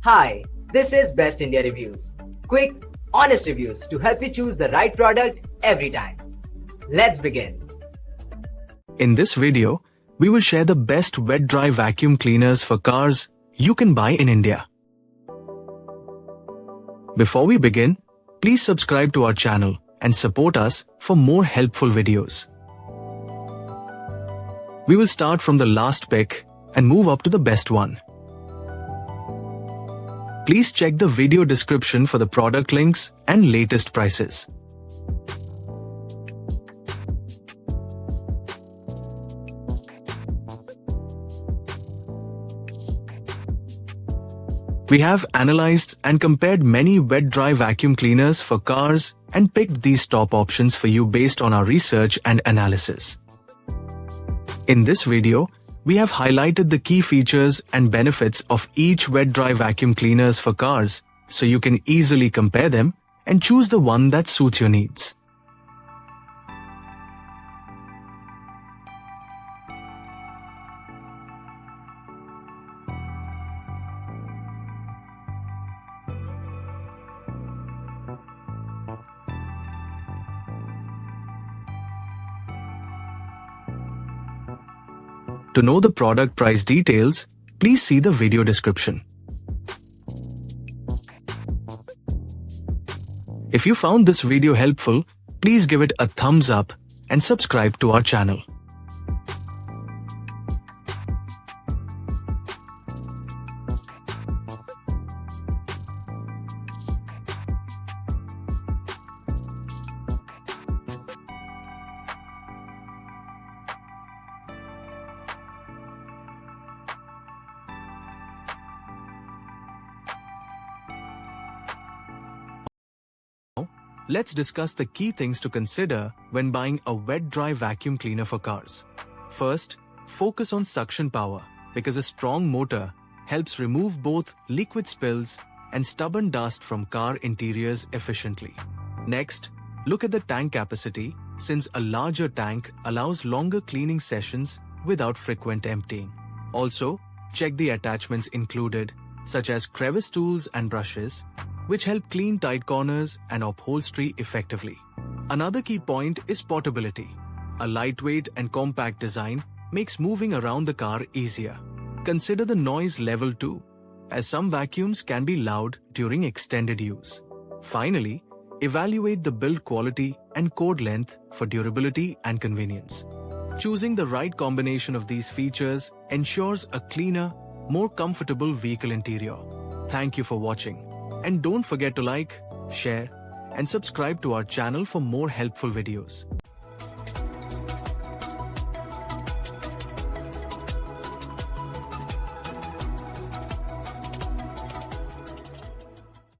Hi, this is Best India Reviews. Quick, honest reviews to help you choose the right product every time. Let's begin. In this video, we will share the best wet-dry vacuum cleaners for cars you can buy in India. Before we begin, please subscribe to our channel and support us for more helpful videos. We will start from the last pick and move up to the best one. Please check the video description for the product links and latest prices. We have analyzed and compared many wet-dry vacuum cleaners for cars and picked these top options for you based on our research and analysis. In this video, we have highlighted the key features and benefits of each wet-dry vacuum cleaners for cars so you can easily compare them and choose the one that suits your needs. To know the product price details, please see the video description. If you found this video helpful, please give it a thumbs up and subscribe to our channel. Let's discuss the key things to consider when buying a wet-dry vacuum cleaner for cars. First, focus on suction power because a strong motor helps remove both liquid spills and stubborn dust from car interiors efficiently. Next, look at the tank capacity since a larger tank allows longer cleaning sessions without frequent emptying. Also, check the attachments included, such as crevice tools and brushes, which help clean tight corners and upholstery effectively. Another key point is portability. A lightweight and compact design makes moving around the car easier. Consider the noise level too, as some vacuums can be loud during extended use. Finally, evaluate the build quality and cord length for durability and convenience. Choosing the right combination of these features ensures a cleaner, more comfortable vehicle interior. Thank you for watching. And don't forget to like, share, and subscribe to our channel for more helpful videos.